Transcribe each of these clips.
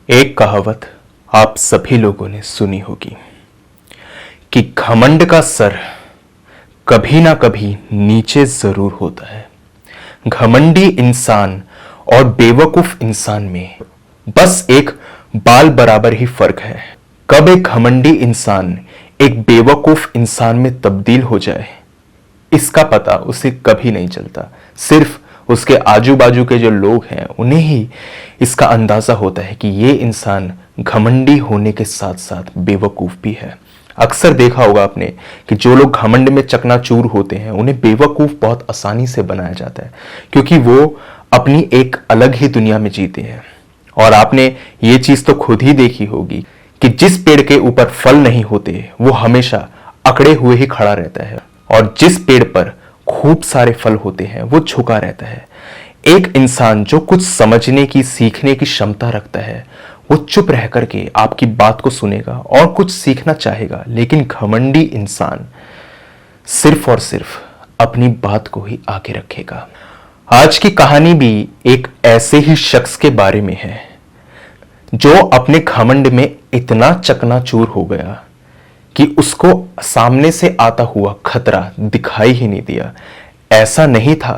एक कहावत आप सभी लोगों ने सुनी होगी कि घमंड का सर कभी ना कभी नीचे जरूर होता है। घमंडी इंसान और बेवकूफ इंसान में बस एक बाल बराबर ही फर्क है। कब एक घमंडी इंसान एक बेवकूफ इंसान में तब्दील हो जाए, इसका पता उसे कभी नहीं चलता। सिर्फ उसके आजू बाजू के जो लोग हैं उन्हें ही इसका अंदाजा होता है कि ये इंसान घमंडी होने के साथ साथ बेवकूफ भी है। अक्सर देखा होगा आपने कि जो लोग घमंड में चकनाचूर होते हैं उन्हें बेवकूफ बहुत आसानी से बनाया जाता है, क्योंकि वो अपनी एक अलग ही दुनिया में जीते हैं। और आपने ये चीज तो खुद ही देखी होगी कि जिस पेड़ के ऊपर फल नहीं होते वो हमेशा अकड़े हुए ही खड़ा रहता है, और जिस पेड़ पर खूब सारे फल होते हैं वो झुका रहता है। एक इंसान जो कुछ समझने की, सीखने की क्षमता रखता है, वो चुप रह करके आपकी बात को सुनेगा और कुछ सीखना चाहेगा। लेकिन घमंडी इंसान सिर्फ और सिर्फ अपनी बात को ही आगे रखेगा। आज की कहानी भी एक ऐसे ही शख्स के बारे में है जो अपने घमंड में इतना चकनाचूर हो गया कि उसको सामने से आता हुआ खतरा दिखाई ही नहीं दिया। ऐसा नहीं था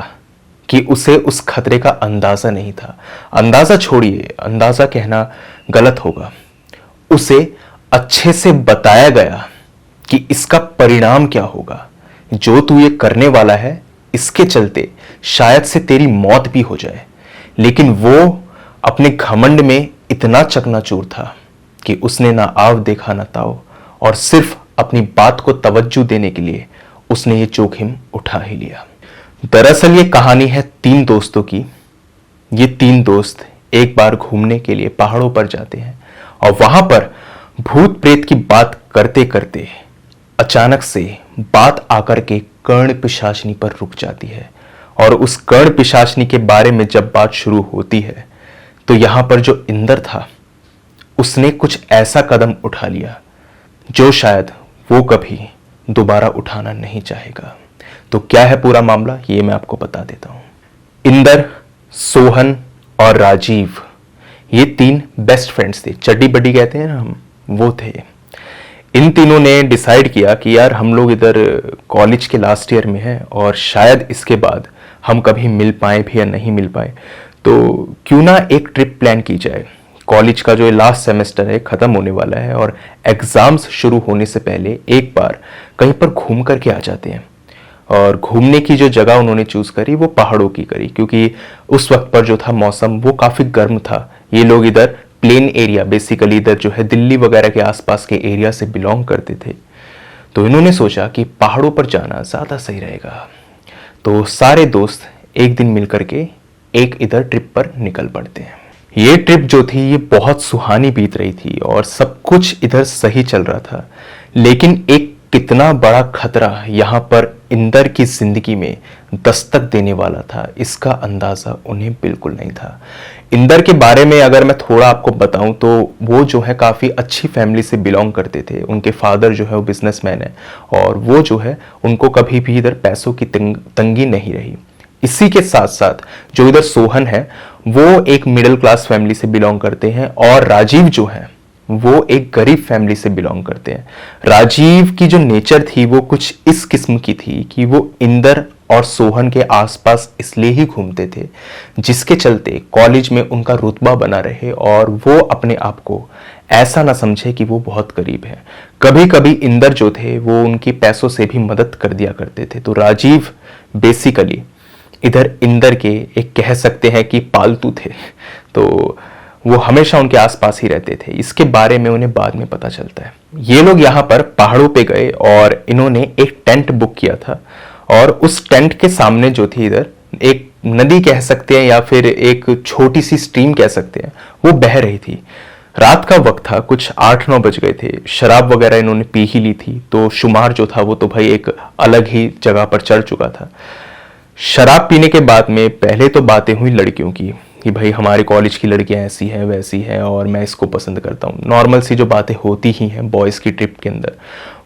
कि उसे उस खतरे का अंदाजा नहीं था। अंदाजा छोड़िए, अंदाजा कहना गलत होगा। उसे अच्छे से बताया गया कि इसका परिणाम क्या होगा। जो तू ये करने वाला है, इसके चलते शायद से तेरी मौत भी हो जाए। लेकिन वो अपने घमंड में इतना चकनाचूर था कि उसने ना आव देखा ना ताव, और सिर्फ अपनी बात को तवज्जो देने के लिए उसने ये जोखिम उठा ही लिया। दरअसल ये कहानी है 3 दोस्तों की। ये 3 दोस्त एक बार घूमने के लिए पहाड़ों पर जाते हैं, और वहां पर भूत प्रेत की बात करते करते अचानक से बात आकर के कर्ण पिशाचनी पर रुक जाती है। और उस कर्ण पिशाचनी के बारे में जब बात शुरू होती है तो यहां पर जो इंदर था उसने कुछ ऐसा कदम उठा लिया जो शायद वो कभी दोबारा उठाना नहीं चाहेगा। तो क्या है पूरा मामला, ये मैं आपको बता देता हूं। इंदर, सोहन और राजीव, ये 3 बेस्ट फ्रेंड्स थे। चड्डी बड्डी कहते हैं ना हम, वो थे। इन तीनों ने डिसाइड किया कि यार हम लोग इधर कॉलेज के लास्ट ईयर में हैं और शायद इसके बाद हम कभी मिल पाए भी या नहीं मिल पाए, तो क्यों ना एक ट्रिप प्लान की जाए। कॉलेज का जो लास्ट सेमेस्टर है खत्म होने वाला है और एग्जाम्स शुरू होने से पहले एक बार कहीं पर घूम करके आ जाते हैं। और घूमने की जो जगह उन्होंने चूज करी वो पहाड़ों की करी, क्योंकि उस वक्त पर जो था मौसम वो काफी गर्म था। ये लोग इधर प्लेन एरिया, बेसिकली इधर जो है दिल्ली वगैरह के आसपास के एरिया से बिलोंग करते थे। तो इन्होंने सोचा कि पहाड़ों पर जाना ज्यादा सही रहेगा। तो सारे दोस्त एक दिन मिलकर के एक इधर ट्रिप पर निकल पड़ते हैं। ये ट्रिप जो थी ये बहुत सुहानी बीत रही थी और सब कुछ इधर सही चल रहा था। लेकिन एक कितना बड़ा खतरा यहाँ पर इंदर की जिंदगी में दस्तक देने वाला था, इसका अंदाजा उन्हें बिल्कुल नहीं था। इंदर के बारे में अगर मैं थोड़ा आपको बताऊं तो वो जो है काफ़ी अच्छी फैमिली से बिलोंग करते थे। उनके फादर जो है वो बिजनेसमैन है, और वो जो है उनको कभी भी इधर पैसों की तंगी नहीं रही। इसी के साथ साथ जो इधर सोहन है वो एक मिडिल क्लास फैमिली से बिलोंग करते हैं, और राजीव जो है वो एक गरीब फैमिली से बिलोंग करते हैं। राजीव की जो नेचर थी वो कुछ इस किस्म की थी कि वो इंदर और सोहन के आसपास इसलिए ही घूमते थे जिसके चलते कॉलेज में उनका रुतबा बना रहे और वो अपने आप को ऐसा ना समझे कि वो बहुत गरीब है। कभी कभी इंदर जो थे वो उनकी पैसों से भी मदद कर दिया करते थे। तो राजीव बेसिकली इधर इंदर के एक कह सकते हैं कि पालतू थे, तो वो हमेशा उनके आसपास ही रहते थे। इसके बारे में उन्हें बाद में पता चलता है। ये लोग यहाँ पर पहाड़ों पे गए और इन्होंने एक टेंट बुक किया था, और उस टेंट के सामने जो थी इधर एक नदी कह सकते हैं या फिर एक छोटी सी स्ट्रीम कह सकते हैं, वो बह रही थी। रात का वक्त था, कुछ 8-9 बज गए थे। शराब वगैरह इन्होंने पी ही ली थी, तो शुमार जो था वो तो भाई एक अलग ही जगह पर चढ़ चुका था। शराब पीने के बाद में पहले तो बातें हुई लड़कियों की कि भाई हमारे कॉलेज की लड़कियां ऐसी हैं वैसी हैं और मैं इसको पसंद करता हूँ। नॉर्मल सी जो बातें होती ही हैं बॉयज़ की ट्रिप के अंदर,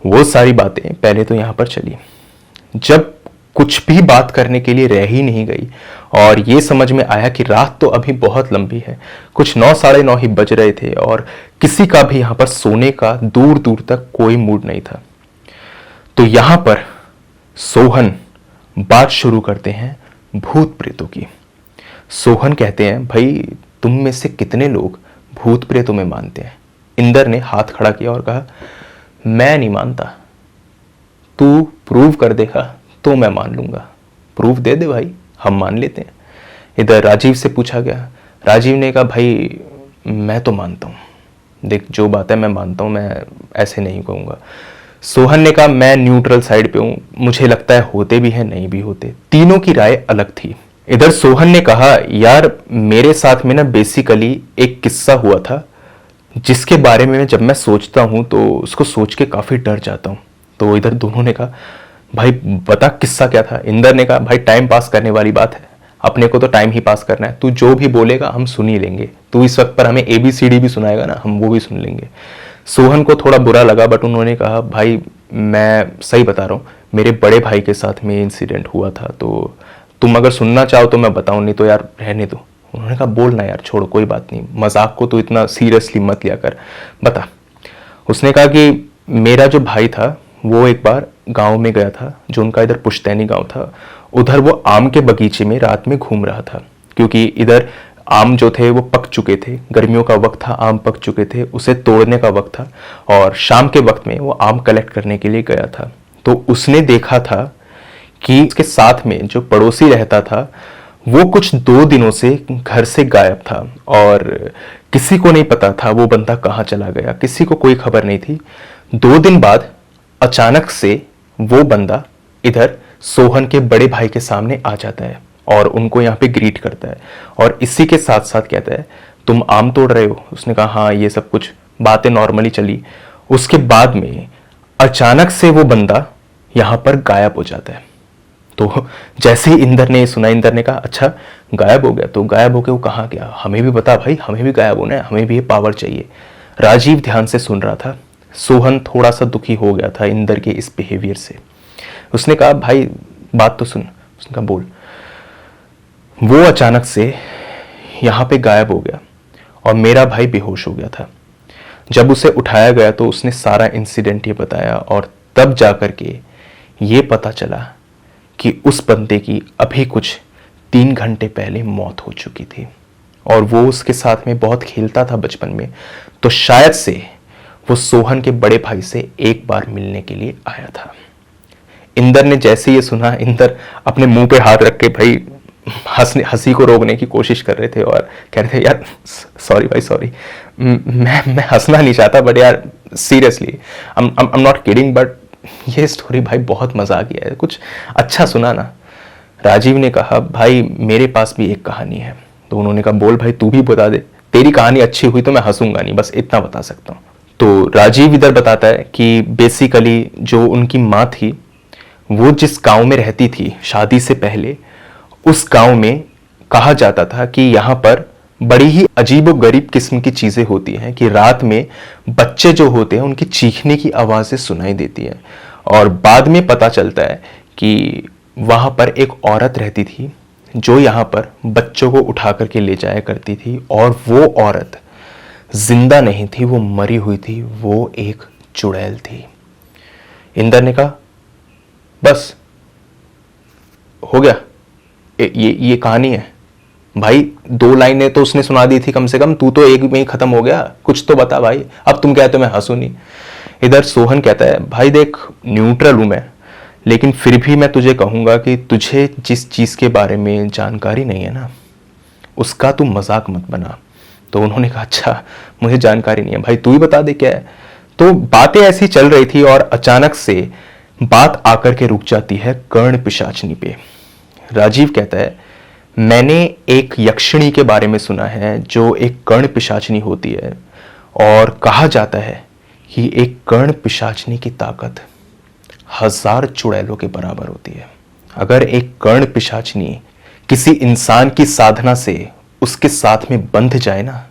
वो सारी बातें पहले तो यहाँ पर चली। जब कुछ भी बात करने के लिए रह ही नहीं गई और ये समझ में आया कि रात तो अभी बहुत लंबी है। कुछ 9 साढ़े 9 ही बज रहे थे और किसी का भी यहाँ पर सोने का दूर दूर तक कोई मूड नहीं था। तो यहाँ पर सोहन बात शुरू करते हैं भूत प्रेतों की। सोहन कहते हैं, भाई तुम में से कितने लोग भूत प्रेतों में मानते हैं? इंदर ने हाथ खड़ा किया और कहा, मैं नहीं मानता, तू प्रूव कर देगा तो मैं मान लूंगा। प्रूफ दे दे भाई, हम मान लेते हैं। इधर राजीव से पूछा गया। राजीव ने कहा, भाई मैं तो मानता हूँ, देख जो बात है मैं मानता हूँ, मैं ऐसे नहीं कहूँगा। सोहन ने कहा, मैं न्यूट्रल साइड पे हूँ, मुझे लगता है होते भी हैं नहीं भी होते। तीनों की राय अलग थी। इधर सोहन ने कहा, यार मेरे साथ में ना बेसिकली एक किस्सा हुआ था जिसके बारे में जब मैं सोचता हूँ तो उसको सोच के काफ़ी डर जाता हूँ। तो इधर दोनों ने कहा, भाई बता किस्सा क्या था? इंदर ने कहा, भाई टाइम पास करने वाली बात है, अपने को तो टाइम ही पास करना है, तू जो भी बोलेगा हम सुन ही लेंगे, तू इस वक्त पर हमें ABCD भी सुनाएगा ना, हम वो भी सुन लेंगे। सोहन को थोड़ा बुरा लगा बट उन्होंने कहा, भाई मैं सही बता रहा हूँ, मेरे बड़े भाई के साथ में इंसिडेंट हुआ था, तो तुम अगर सुनना चाहो तो मैं बताऊँ, नहीं तो यार रहने दो। उन्होंने कहा, बोलना यार, छोड़ो कोई बात नहीं, मजाक को तो इतना सीरियसली मत लिया कर, बता। उसने कहा कि मेरा जो भाई था वो एक बार गांव में गया था, जो उनका इधर पुश्तैनी गांव था। उधर वो आम के बगीचे में रात में घूम रहा था, क्योंकि इधर आम जो थे वो पक चुके थे, गर्मियों का वक्त था, आम पक चुके थे, उसे तोड़ने का वक्त था और शाम के वक्त में वो आम कलेक्ट करने के लिए गया था। तो उसने देखा था कि उसके साथ में जो पड़ोसी रहता था वो कुछ 2 दिनों से घर से गायब था और किसी को नहीं पता था वो बंदा कहाँ चला गया, किसी को कोई खबर नहीं थी। 2 दिन बाद अचानक से वो बंदा इधर सोहन के बड़े भाई के सामने आ जाता है और उनको यहाँ पे ग्रीट करता है और इसी के साथ साथ कहता है, तुम आम तोड़ रहे हो? उसने कहा, हाँ, ये सब कुछ बातें नॉर्मली चली। उसके बाद में अचानक से वो बंदा यहाँ पर गायब हो जाता है। तो जैसे ही इंदर ने सुना, इंदर ने कहा, अच्छा गायब हो गया, तो गायब होके वो कहाँ गया? हमें भी बता भाई, हमें भी गायब होना है, हमें भी ये पावर चाहिए। राजीव ध्यान से सुन रहा था। सोहन थोड़ा सा दुखी हो गया था इंदर के इस बिहेवियर से। उसने कहा, भाई बात तो सुन। उसने कहा, बोल। वो अचानक से यहाँ पे गायब हो गया और मेरा भाई बेहोश हो गया था। जब उसे उठाया गया तो उसने सारा इंसिडेंट ये बताया और तब जाकर के ये पता चला कि उस बंदे की अभी कुछ 3 घंटे पहले मौत हो चुकी थी और वो उसके साथ में बहुत खेलता था बचपन में, तो शायद से वो सोहन के बड़े भाई से एक बार मिलने के लिए आया था। इंदर ने जैसे ये सुना, इंदर अपने मुंह पे हाथ रख के भाई हंसी को रोकने की कोशिश कर रहे थे और कह रहे थे, यार सॉरी भाई सॉरी, मैं हंसना नहीं चाहता बट यार seriously I am not kidding, but ये स्टोरी भाई बहुत मजा गया है, कुछ अच्छा सुना ना। राजीव ने कहा, भाई मेरे पास भी एक कहानी है। तो उन्होंने कहा, बोल भाई, तू भी बता दे, तेरी कहानी अच्छी हुई तो मैं हंसूंगा नहीं, बस इतना बता सकता हूँ। तो राजीव इधर बताता है कि बेसिकली जो उनकी माँ थी वो जिस गांव में रहती थी शादी से पहले, उस गांव में कहा जाता था कि यहाँ पर बड़ी ही अजीबोगरीब किस्म की चीजें होती हैं कि रात में बच्चे जो होते हैं उनकी चीखने की आवाजें सुनाई देती हैं। और बाद में पता चलता है कि वहाँ पर एक औरत रहती थी जो यहाँ पर बच्चों को उठा करके ले जाया करती थी और वो औरत जिंदा नहीं थी, वो मरी हुई थी, वो एक चुड़ैल थी। इंदर ने कहा, बस हो गया, ये कहानी है भाई। 2 लाइनें तो उसने सुना दी थी कम से कम, तू तो एक में ही खत्म हो गया, कुछ तो बता भाई। अब तुम कहते हो मैं हंसू नहीं। इधर सोहन कहता है, भाई देख न्यूट्रल हूं मैं, लेकिन फिर भी मैं तुझे कहूंगा कि तुझे जिस चीज के बारे में जानकारी नहीं है ना, उसका तू मजाक मत बना। तो उन्होंने कहा, अच्छा मुझे जानकारी नहीं है भाई, तू ही बता दे क्या है। तो बातें ऐसी चल रही थी और अचानक से बात आकर के रुक जाती है कर्ण पिशाचनी पे। राजीव कहता है, मैंने एक यक्षिणी के बारे में सुना है जो एक कर्ण पिशाचनी होती है और कहा जाता है कि एक कर्ण पिशाचनी की ताकत 1000 चुड़ैलों के बराबर होती है। अगर एक कर्ण पिशाचनी किसी इंसान की साधना से उसके साथ में बंध जाए ना,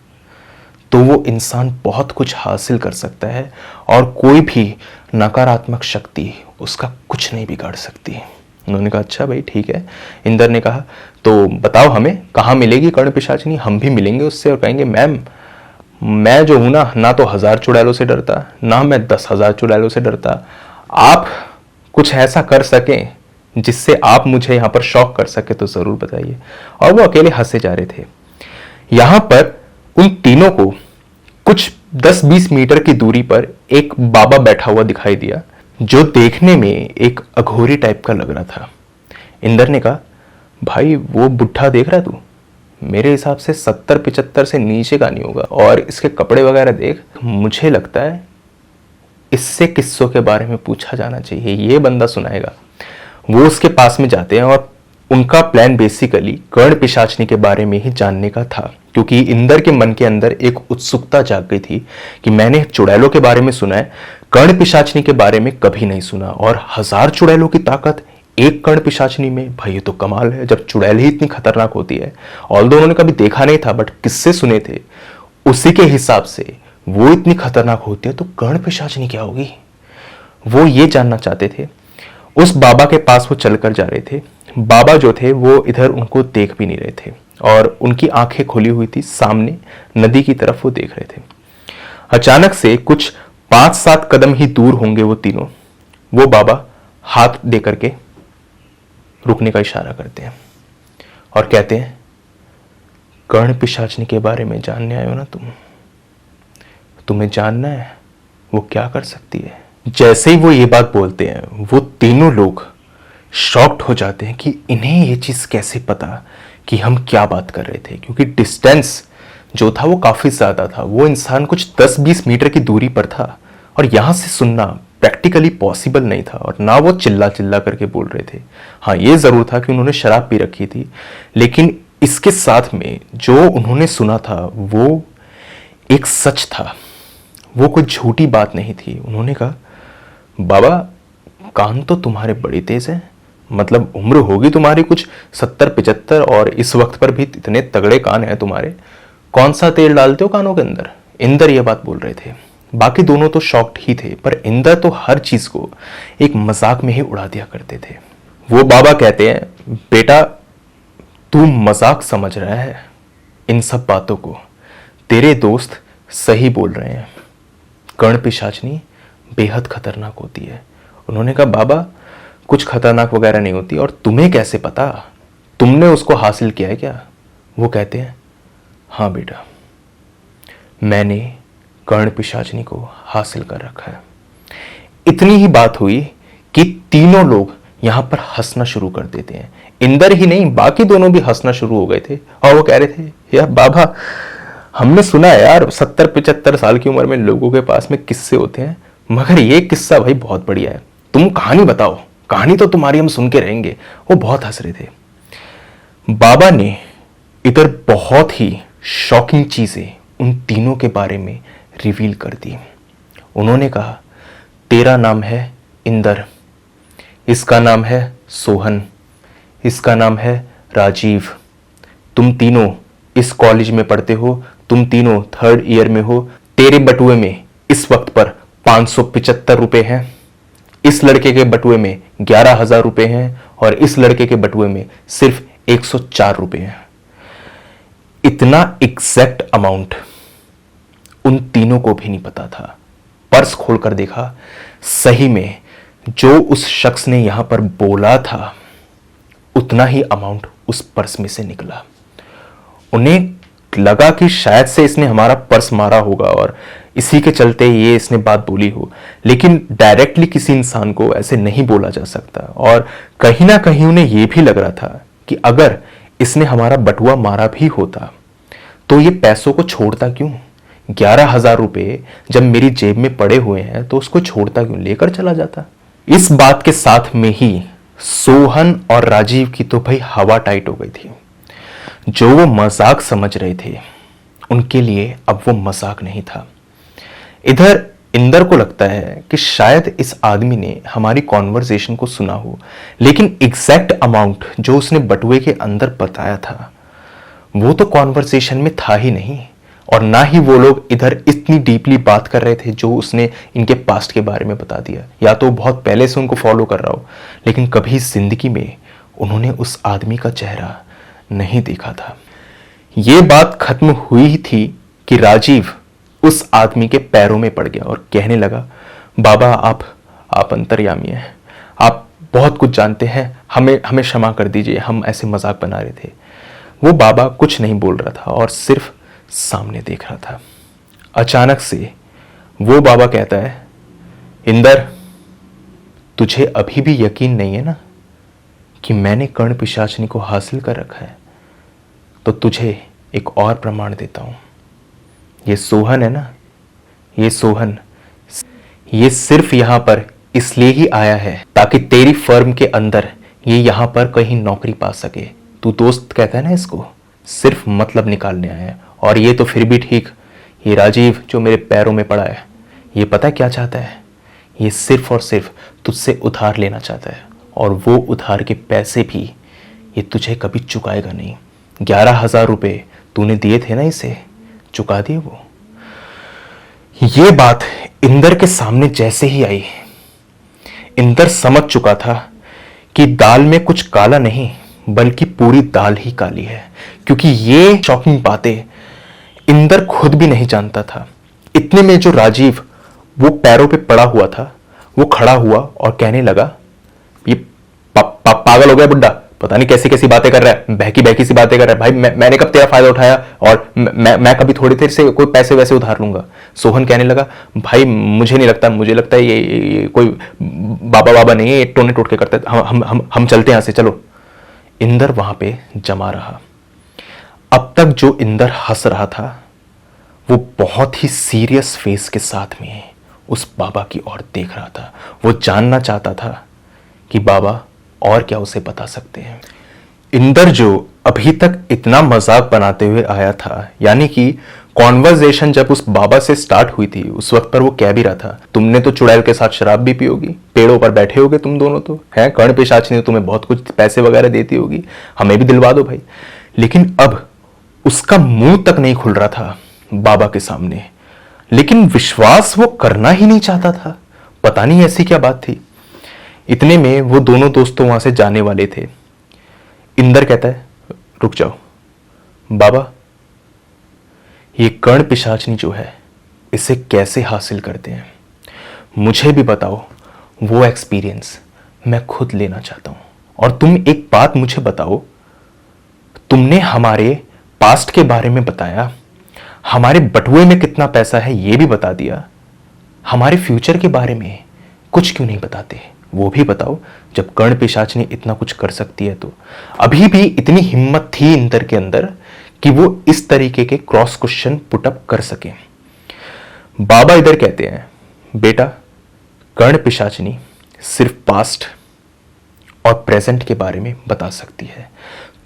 तो वो इंसान बहुत कुछ हासिल कर सकता है और कोई भी नकारात्मक शक्ति उसका कुछ नहीं बिगाड़ सकती। उन्होंने कहा अच्छा भाई ठीक है। इंदर ने कहा तो बताओ हमें कहाँ मिलेगी कर्ण पिशाचिनी, हम भी मिलेंगे उससे और कहेंगे मैम मैं जो हूं ना तो 1000 चुड़ैलों से डरता, ना मैं 10,000 चुड़ैलों से डरता। आप कुछ ऐसा कर सकें जिससे आप मुझे यहां पर शॉक कर सके तो जरूर बताइए। और वो अकेले हंसे जा रहे थे। यहां पर उन तीनों को कुछ 10-20 मीटर की दूरी पर एक बाबा बैठा हुआ दिखाई दिया, जो देखने में एक अघोरी टाइप का लग रहा था। इंदर ने कहा भाई वो बुढ़ा देख रहा तू, मेरे हिसाब से 70-75 से नीचे का नहीं होगा, और इसके कपड़े वगैरह देख, मुझे लगता है इससे किस्सों के बारे में पूछा जाना चाहिए, ये बंदा सुनाएगा। वो उसके पास में जाते हैं और उनका प्लान बेसिकली कर्ण पिशाचनी के बारे में ही जानने का था, क्योंकि इंदर के मन के अंदर एक उत्सुकता जाग गई थी कि मैंने चुड़ैलों के बारे में सुना है, कर्ण पिशाचनी के बारे में कभी नहीं सुना, और 1000 चुड़ैलों की ताकत एक कर्ण पिशाचनी में, भाई ये तो कमाल है। जब चुड़ैल ही इतनी खतरनाक होती है, ऑल्दो उन्होंने कभी देखा नहीं था बट किससे सुने थे, उसी के हिसाब से वो इतनी खतरनाक होती है तो कर्ण पिशाचनी क्या होगी, वो ये जानना चाहते थे। उस बाबा के पास वो चलकर जा रहे थे। बाबा जो थे वो इधर उनको देख भी नहीं रहे थे और उनकी आंखें खुली हुई थी, सामने नदी की तरफ वो देख रहे थे। अचानक से कुछ 5-7 कदम ही दूर होंगे वो तीनों, वो बाबा हाथ दे करके रुकने का इशारा करते हैं और कहते हैं कर्ण पिशाचनी के बारे में जानने आए हो ना तुम, तुम्हें जानना है वो क्या कर सकती है। जैसे ही वो ये बात बोलते हैं वो तीनों लोग शॉक्ड हो जाते हैं कि इन्हें ये चीज कैसे पता कि हम क्या बात कर रहे थे, क्योंकि डिस्टेंस जो था वो काफी ज्यादा था। वो इंसान कुछ 10-20 मीटर की दूरी पर था और यहां से सुनना प्रैक्टिकली पॉसिबल नहीं था, और ना वो चिल्ला चिल्ला करके बोल रहे थे। हाँ ये जरूर था कि उन्होंने शराब पी रखी थी, लेकिन इसके साथ में जो उन्होंने सुना था वो एक सच था, वो कोई झूठी बात नहीं थी। उन्होंने कहा बाबा कान तो तुम्हारे बड़े तेज हैं, मतलब उम्र होगी तुम्हारी कुछ 70-75 और इस वक्त पर भी इतने तगड़े कान हैं तुम्हारे, कौन सा तेल डालते हो कानों के अंदर। इंदर ये बात बोल रहे थे, बाकी दोनों तो शॉक्ड ही थे, पर इंदर तो हर चीज को एक मजाक में ही उड़ा दिया करते थे। वो बाबा कहते हैं बेटा तू मजाक समझ रहा है इन सब बातों को, तेरे दोस्त सही बोल रहे हैं, कर्ण पिशाचनी बेहद खतरनाक होती है। उन्होंने कहा बाबा कुछ खतरनाक वगैरह नहीं होती, और तुम्हें कैसे पता, तुमने उसको हासिल किया है क्या। वो कहते हैं हाँ बेटा मैंने कर्ण पिशाचनी को हासिल कर रखा है। इतनी ही बात हुई कि तीनों लोग यहां पर हंसना शुरू कर देते हैं। इंदर ही नहीं बाकी दोनों भी हंसना शुरू हो गए थे और वो कह रहे थे यार बाबा हमने सुना है यार 70-75 साल की उम्र में लोगों के पास में किस्से होते हैं, मगर ये किस्सा भाई बहुत बढ़िया है, तुम कहानी बताओ, कहानी तो तुम्हारी हम सुन के रहेंगे। वो बहुत हंस रहे थे। बाबा ने इधर बहुत ही शॉकिंग चीजें उन तीनों के बारे में रिवील कर दी। उन्होंने कहा तेरा नाम है इंदर, इसका नाम है सोहन, इसका नाम है राजीव, तुम तीनों इस कॉलेज में पढ़ते हो, तुम तीनों 3rd ईयर में हो, तेरे बटुए में इस वक्त पर 575 रुपए हैं, इस लड़के के बटुए में 11,000 रुपए हैं और इस लड़के के बटुए में सिर्फ 104 रुपए हैं। इतना एग्जैक्ट अमाउंट उन तीनों को भी नहीं पता था। पर्स खोलकर देखा, सही में जो उस शख्स ने यहां पर बोला था उतना ही अमाउंट उस पर्स में से निकला। उन्हें लगा कि शायद से इसने हमारा पर्स मारा होगा और इसी के चलते ये इसने बात बोली हो, लेकिन डायरेक्टली किसी इंसान को ऐसे नहीं बोला जा सकता। और कहीं ना कहीं उन्हें यह भी लग रहा था कि अगर इसने हमारा बटुआ मारा भी होता तो ये पैसों को छोड़ता क्यों, 11,000 रुपए जब मेरी जेब में पड़े हुए हैं तो उसको छोड़ता क्यों, लेकर चला जाता। इस बात के साथ में ही सोहन और राजीव की तो भाई हवा टाइट हो गई थी। जो वो मजाक समझ रहे थे उनके लिए अब वो मजाक नहीं था। इधर इंदर को लगता है कि शायद इस आदमी ने हमारी कॉन्वर्सेशन को सुना हो, लेकिन एग्जैक्ट अमाउंट जो उसने बटुए के अंदर बताया था वो तो कॉन्वर्सेशन में था ही नहीं, और ना ही वो लोग इधर इतनी डीपली बात कर रहे थे जो उसने इनके पास्ट के बारे में बता दिया। या तो बहुत पहले से उनको फॉलो कर रहा हो, लेकिन कभी जिंदगी में उन्होंने उस आदमी का चेहरा नहीं देखा था। ये बात खत्म हुई थी कि राजीव उस आदमी के पैरों में पड़ गया और कहने लगा, बाबा आप अंतर्यामी हैं, आप बहुत कुछ जानते हैं, हमें क्षमा कर दीजिए, हम ऐसे मजाक बना रहे थे। वो बाबा कुछ नहीं बोल रहा था और सिर्फ सामने देख रहा था। अचानक से वो बाबा कहता है, इंदर, तुझे अभी भी यकीन नहीं है ना कि मैंने कर्ण पिशाचिनी को हासिल कर रखा है? तो तुझे एक और प्रमाण देता हूं। ये सोहन है ना, ये सोहन, ये सिर्फ यहां पर इसलिए ही आया है ताकि तेरी फर्म के अंदर ये यहां पर कहीं नौकरी पा सके। तू दोस्त कहता है ना इसको, सिर्फ मतलब निकालने आया है। और ये तो फिर भी ठीक, ये राजीव जो मेरे पैरों में पड़ा है, ये पता क्या चाहता है? ये सिर्फ और सिर्फ तुझसे उधार लेना चाहता है, और वो उधार के पैसे भी ये तुझे कभी चुकाएगा नहीं। 11,000 रुपये तूने दिए थे ना इसे, चुका दिए वो। ये बात इंदर के सामने जैसे ही आई, इंदर समझ चुका था कि दाल में कुछ काला नहीं बल्कि पूरी दाल ही काली है, क्योंकि ये शॉकिंग बातें इंदर खुद भी नहीं जानता था। इतने में जो राजीव वो पैरों पे पड़ा हुआ था, वो खड़ा हुआ और कहने लगा, ये पागल हो गया बुड्ढा, पता नहीं कैसी कैसी बातें कर रहा है, बहकी बहकी सी बातें कर रहा है। भाई मैंने कब तेरा फायदा उठाया, और मैं कभी थोड़ी देर से कोई पैसे वैसे उधार लूंगा? सोहन कहने लगा, भाई मुझे नहीं लगता, मुझे लगता है ये कोई बाबा नहीं है, ये टोने टोट के करता है, हम चलते हैं यहां से, चलो। इंदर वहां पे जमा रहा। अब तक जो इंदर हंस रहा था वो बहुत ही सीरियस फेस के साथ में उस बाबा की ओर देख रहा था। वो जानना चाहता था कि बाबा और क्या उसे बता सकते हैं। इंदर जो अभी तक इतना मजाक बनाते हुए आया था, यानी कि कॉन्वर्जेशन जब उस बाबा से स्टार्ट हुई थी उस वक्त पर वो कह भी रहा था, तुमने तो चुड़ैल के साथ शराब भी पी होगी, पेड़ों पर बैठे होगे तुम दोनों, तो है कर्ण पिशाचिनी तुम्हें बहुत कुछ पैसे वगैरह देती होगी, हमें भी दिलवा दो भाई। लेकिन अब उसका मुंह तक नहीं खुल रहा था बाबा के सामने, लेकिन विश्वास वो करना ही नहीं चाहता था। पता नहीं ऐसी क्या बात थी। इतने में वो दोनों दोस्तों वहां से जाने वाले थे। इंदर कहता है, रुक जाओ बाबा, ये कर्ण पिशाचिनी जो है इसे कैसे हासिल करते हैं, मुझे भी बताओ, वो एक्सपीरियंस मैं खुद लेना चाहता हूं। और तुम एक बात मुझे बताओ, तुमने हमारे पास्ट के बारे में बताया, हमारे बटुए में कितना पैसा है ये भी बता दिया, हमारे फ्यूचर के बारे में कुछ क्यों नहीं बताते, वो भी बताओ। जब कर्ण पिशाचिनी इतना कुछ कर सकती है तो अभी भी इतनी हिम्मत थी इंदर के अंदर कि वो इस तरीके के क्रॉस क्वेश्चन पुटअप कर सके। बाबा इधर कहते हैं, बेटा, कर्ण पिशाचिनी सिर्फ पास्ट और प्रेजेंट के बारे में बता सकती है।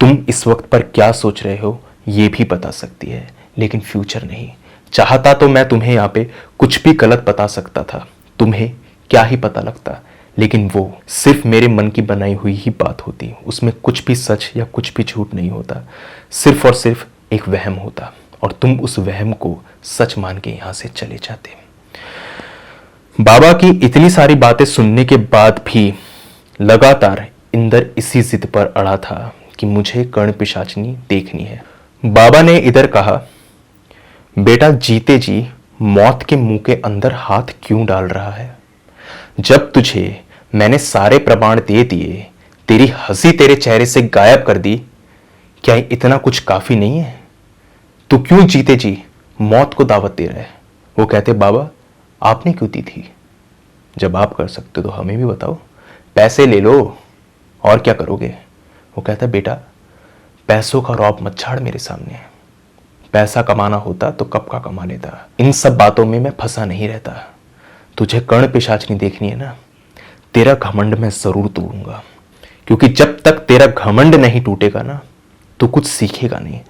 तुम इस वक्त पर क्या सोच रहे हो ये भी बता सकती है, लेकिन फ्यूचर नहीं। चाहता तो मैं तुम्हें यहां पे कुछ भी गलत बता सकता था, तुम्हें क्या ही पता लगता, लेकिन वो सिर्फ मेरे मन की बनाई हुई ही बात होती, उसमें कुछ भी सच या कुछ भी झूठ नहीं होता, सिर्फ और सिर्फ एक वहम होता, और तुम उस वहम को सच मान के यहां से चले जाते। बाबा की इतनी सारी बातें सुनने के बाद भी लगातार इंदर इसी जिद पर अड़ा था कि मुझे कर्ण पिशाचिनी देखनी है। बाबा ने इधर कहा, बेटा, जीते जी मौत के मुंह के अंदर हाथ क्यों डाल रहा है? जब तुझे मैंने सारे प्रमाण दे दिए, तेरी हंसी तेरे चेहरे से गायब कर दी, क्या इतना कुछ काफी नहीं है? तू क्यों जीते जी मौत को दावत दे रहा है? वो कहते, बाबा आपने क्यों दी थी? जब आप कर सकते तो हमें भी बताओ, पैसे ले लो, और क्या करोगे? वो कहता, बेटा, पैसों का रौब मत छाड़ मेरे सामने, पैसा कमाना होता तो कब का कमा लेता, इन सब बातों में मैं फंसा नहीं रहता। तुझे कर्ण पिशाचिनी देखनी है ना, तेरा घमंड मैं जरूर तोड़ूंगा, क्योंकि जब तक तेरा घमंड नहीं टूटेगा ना तो कुछ सीखेगा नहीं।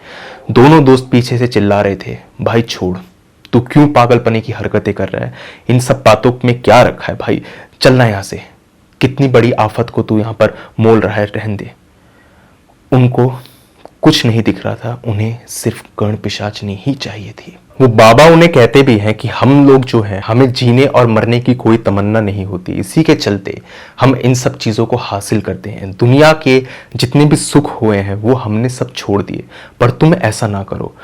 दोनों दोस्त पीछे से चिल्ला रहे थे, भाई छोड़, तू क्यों पागलपने की हरकतें कर रहा है, इन सब बातों में क्या रखा है भाई, चलना यहां से, कितनी बड़ी आफत को तू यहां पर मोल रहा है, रहने दे। उनको कुछ नहीं दिख रहा था, उन्हें सिर्फ कर्ण पिशाचिनी ही चाहिए थी। वो बाबा उन्हें कहते भी हैं कि हम लोग जो हैं, हमें जीने और मरने की कोई तमन्ना नहीं होती, इसी के चलते हम इन सब चीज़ों को हासिल करते हैं। दुनिया के जितने भी सुख हुए हैं वो हमने सब छोड़ दिए, पर तुम ऐसा ना करो।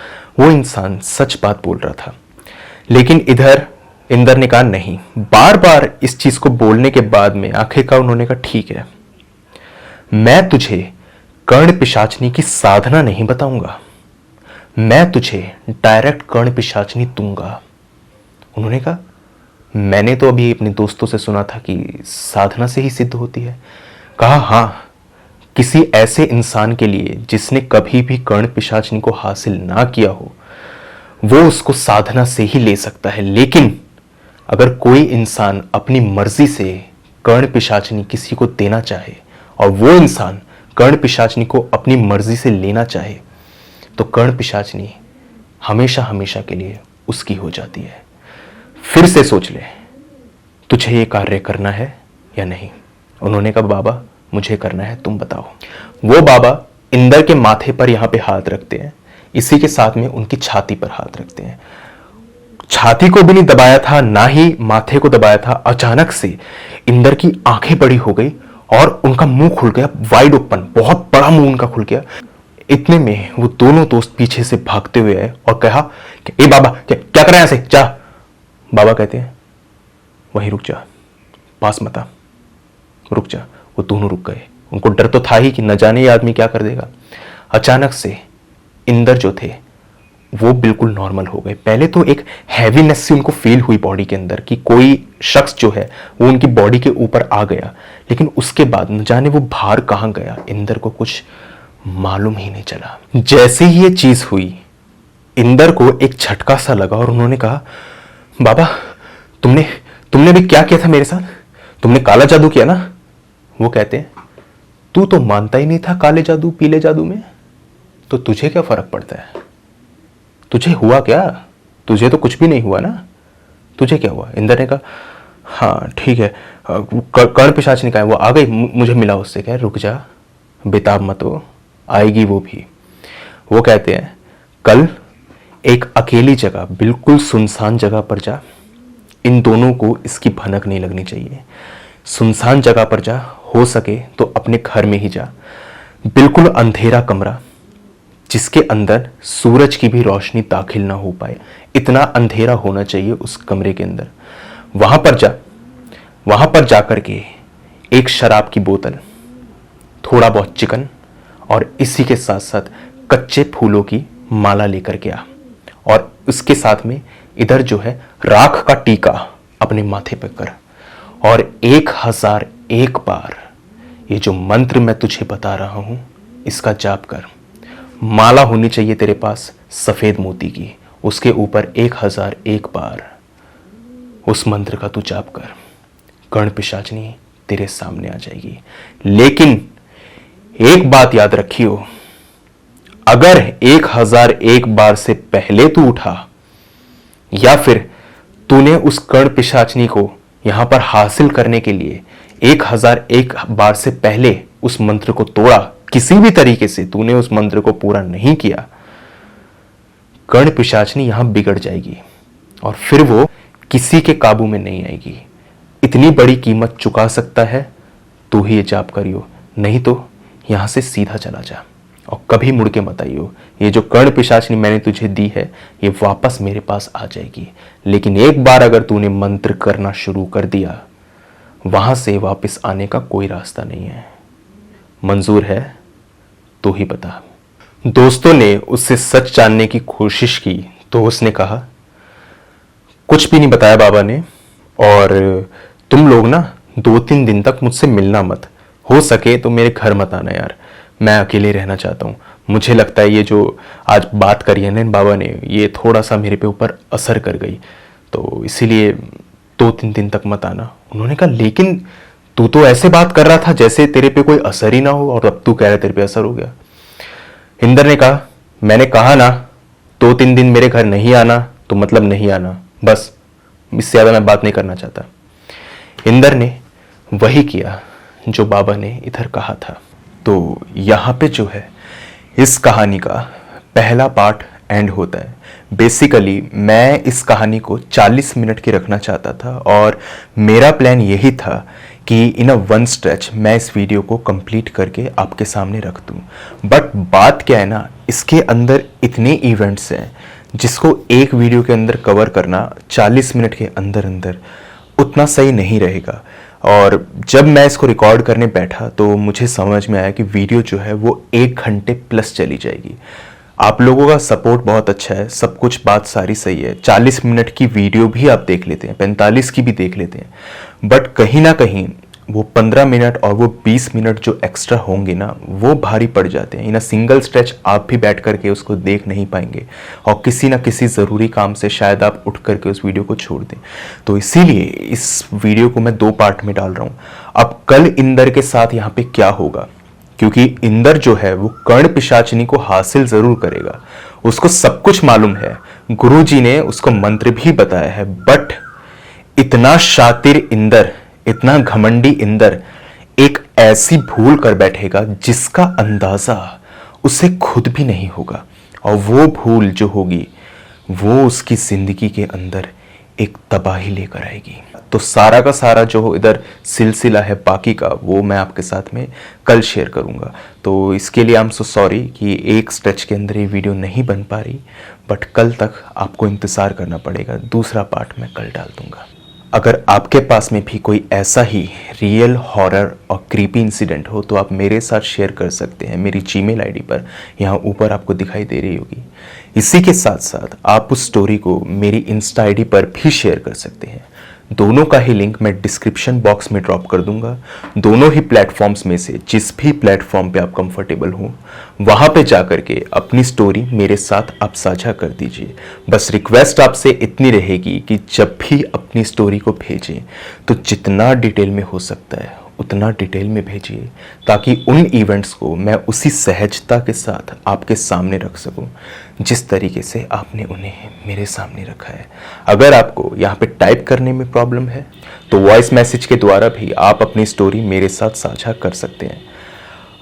वो इंसान सच बात बोल रहा था। लेकिन इधर इंदर ने कहा नहीं। बार बार इस चीज़ को बोलने के बाद में आखिरकार उन्होंने कहा ठीक है, मैं तुझे कर्ण पिशाचनी की साधना नहीं बताऊंगा, मैं तुझे डायरेक्ट कर्ण पिशाचनी दूंगा। उन्होंने कहा मैंने तो अभी अपने दोस्तों से सुना था कि साधना से ही सिद्ध होती है। कहा हाँ, किसी ऐसे इंसान के लिए जिसने कभी भी कर्ण पिशाचनी को हासिल ना किया हो, वो उसको साधना से ही ले सकता है। लेकिन अगर कोई इंसान अपनी मर्जी से कर्ण पिशाचनी किसी को देना चाहे और वो इंसान कर्ण पिशाचनी को अपनी मर्जी से लेना चाहे, तो कर्ण पिशाचनी हमेशा हमेशा के लिए उसकी हो जाती है। फिर से सोच ले, तुझे ये कार्य करना है या नहीं। उन्होंने कहा बाबा मुझे करना है, तुम बताओ। वो बाबा इंदर के माथे पर यहां पे हाथ रखते हैं, इसी के साथ में उनकी छाती पर हाथ रखते हैं। छाती को भी नहीं दबाया था, ना ही माथे को दबाया था। अचानक से इंदर की आंखें बड़ी हो गई और उनका मुंह खुल गया, वाइड ओपन, बहुत बड़ा मुंह उनका खुल गया। इतने में वो दोनों दोस्त पीछे से भागते हुए आए और कहा कि ए बाबा क्या कर रहे हैं, ऐसे जा। बाबा कहते हैं वहीं रुक जा, पास मत आ, रुक जा। वो दोनों रुक गए। उनको डर तो था ही कि न जाने ये आदमी क्या कर देगा। अचानक से इंदर जो थे वो बिल्कुल नॉर्मल हो गए। पहले तो एक हैवीनेस सी उनको फील हुई बॉडी के अंदर कि कोई शख्स जो है वो उनकी बॉडी के ऊपर आ गया, लेकिन उसके बाद न जाने वो भार कहां गया, इंदर को कुछ मालूम ही नहीं चला। जैसे ही ये चीज हुई, इंदर को एक झटका सा लगा और उन्होंने कहा बाबा तुमने भी क्या किया था मेरे साथ, तुमने काला जादू किया ना। वो कहते हैं तू तो मानता ही नहीं था काले जादू पीले जादू में, तो तुझे क्या फर्क पड़ता है, तुझे हुआ क्या, तुझे तो कुछ भी नहीं हुआ ना, तुझे क्या हुआ। इंदर ने कहा हाँ ठीक है, कर्ण पिशाचनी का है, वो आ गई, मुझे मिला उससे। कह रुक जा, बेताब मत हो, आएगी वो भी। वो कहते हैं कल एक अकेली जगह, बिल्कुल सुनसान जगह पर जा, इन दोनों को इसकी भनक नहीं लगनी चाहिए। सुनसान जगह पर जा, हो सके तो अपने घर में ही जा, बिल्कुल अंधेरा कमरा जिसके अंदर सूरज की भी रोशनी दाखिल ना हो पाए, इतना अंधेरा होना चाहिए उस कमरे के अंदर। वहां पर जाकर के एक शराब की बोतल, थोड़ा बहुत चिकन और इसी के साथ साथ कच्चे फूलों की माला लेकर के आ, और उसके साथ में इधर जो है राख का टीका अपने माथे पर कर, और 1001 बार ये जो मंत्र मैं तुझे बता रहा हूं इसका जाप कर। माला होनी चाहिए तेरे पास सफेद मोती की, उसके ऊपर 1001 बार उस मंत्र का तू जाप कर, कर्ण पिशाचनी तेरे सामने आ जाएगी। लेकिन एक बात याद रखियो, अगर 1001 बार से पहले तू उठा या फिर तूने उस कर्ण पिशाचनी को यहां पर हासिल करने के लिए 1001 बार से पहले उस मंत्र को तोड़ा, किसी भी तरीके से तूने उस मंत्र को पूरा नहीं किया, कर्ण पिशाचनी यहां बिगड़ जाएगी और फिर वो किसी के काबू में नहीं आएगी। इतनी बड़ी कीमत चुका सकता है तू ही ये जाप करियो, नहीं तो यहां से सीधा चला जा और कभी मुड़ के मत आइयो। ये जो कर्ण पिशाचनी मैंने तुझे दी है ये वापस मेरे पास आ जाएगी, लेकिन एक बार अगर तूने मंत्र करना शुरू कर दिया, वहां से वापस आने का कोई रास्ता नहीं है। मंजूर है तो ही बता। दोस्तों ने उससे सच जानने की कोशिश की तो उसने कहा कुछ भी नहीं बताया बाबा ने, और तुम लोग ना 2-3 दिन तक मुझसे मिलना मत, हो सके तो मेरे घर मत आना यार, मैं अकेले रहना चाहता हूँ। मुझे लगता है ये जो आज बात करी है ना बाबा ने, ये थोड़ा सा मेरे पे ऊपर असर कर गई, तो इसीलिए 2-3 दिन तक मत आना। उन्होंने कहा लेकिन तू तो ऐसे बात कर रहा था जैसे तेरे पे कोई असर ही ना हो, और अब तू कह रहा है तेरे पे असर हो गया। इंदर ने कहा मैंने कहा ना 2-3 दिन मेरे घर नहीं आना तो मतलब नहीं आना, बस, इससे ज्यादा मैं बात नहीं करना चाहता। इंदर ने वही किया जो बाबा ने इधर कहा था। तो यहाँ पे जो है इस कहानी का पहला पार्ट एंड होता है। बेसिकली मैं इस कहानी को 40 मिनट की रखना चाहता था और मेरा प्लान यही था कि इन अ वन स्ट्रेच मैं इस वीडियो को कंप्लीट करके आपके सामने रख दूं। बट बात क्या है ना, इसके अंदर इतने इवेंट्स हैं जिसको एक वीडियो के अंदर कवर करना 40 मिनट के अंदर अंदर उतना सही नहीं रहेगा। और जब मैं इसको रिकॉर्ड करने बैठा तो मुझे समझ में आया कि वीडियो जो है वो 1 घंटे प्लस चली जाएगी। आप लोगों का सपोर्ट बहुत अच्छा है, सब कुछ बात सारी सही है। 40 मिनट की वीडियो भी आप देख लेते हैं, 45 की भी देख लेते हैं, बट कहीं ना कहीं वो 15 मिनट और वो 20 मिनट जो एक्स्ट्रा होंगे ना, वो भारी पड़ जाते हैं। इन अ सिंगल स्ट्रेच आप भी बैठ करके उसको देख नहीं पाएंगे और किसी ना किसी ज़रूरी काम से शायद आप उठ करके उस वीडियो को छोड़ दें। तो इसीलिए इस वीडियो को मैं 2 पार्ट में डाल रहा हूँ। अब कल इंदर के साथ यहाँ पे क्या होगा, क्योंकि इंदर जो है वो कर्ण पिशाचिनी को हासिल जरूर करेगा, उसको सब कुछ मालूम है, गुरुजी ने उसको मंत्र भी बताया है, बट इतना शातिर इंदर, इतना घमंडी इंदर एक ऐसी भूल कर बैठेगा जिसका अंदाजा उसे खुद भी नहीं होगा। और वो भूल जो होगी वो उसकी जिंदगी के अंदर एक तबाही लेकर आएगी। तो सारा का सारा जो इधर सिलसिला है बाकी का, वो मैं आपके साथ में कल शेयर करूंगा। तो इसके लिए आई एम सो सॉरी कि एक स्ट्रेच के अंदर ये वीडियो नहीं बन पा रही, बट कल तक आपको इंतज़ार करना पड़ेगा। दूसरा पार्ट मैं कल डाल दूंगा। अगर आपके पास में भी कोई ऐसा ही रियल हॉरर और क्रीपी इंसिडेंट हो तो आप मेरे साथ शेयर कर सकते हैं मेरी जीमेल आईडी पर, यहाँ ऊपर आपको दिखाई दे रही होगी। इसी के साथ साथ आप उस स्टोरी को मेरी इंस्टा आईडी पर भी शेयर कर सकते हैं। दोनों का ही लिंक मैं डिस्क्रिप्शन बॉक्स में ड्रॉप कर दूंगा। दोनों ही प्लेटफॉर्म्स में से जिस भी प्लेटफॉर्म पे आप कंफर्टेबल हो वहां पे जाकर के अपनी स्टोरी मेरे साथ आप साझा कर दीजिए। बस रिक्वेस्ट आपसे इतनी रहेगी कि जब भी अपनी स्टोरी को भेजें तो जितना डिटेल में हो सकता है उतना डिटेल में भेजिए, ताकि उन इवेंट्स को मैं उसी सहजता के साथ आपके सामने रख सकूं जिस तरीके से आपने उन्हें मेरे सामने रखा है। अगर आपको यहाँ पे टाइप करने में प्रॉब्लम है तो वॉइस मैसेज के द्वारा भी आप अपनी स्टोरी मेरे साथ साझा कर सकते हैं।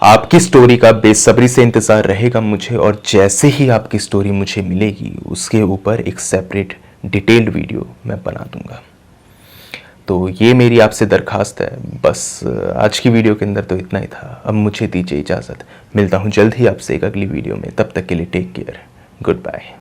आपकी स्टोरी का बेसब्री से इंतज़ार रहेगा मुझे, और जैसे ही आपकी स्टोरी मुझे मिलेगी उसके ऊपर एक सेपरेट डिटेल्ड वीडियो मैं बना दूंगा। तो ये मेरी आपसे दरखास्त है। बस आज की वीडियो के अंदर तो इतना ही था। अब मुझे दीजिए इजाज़त, मिलता हूँ जल्द ही आपसे एक अगली वीडियो में। तब तक के लिए टेक केयर, गुड बाय।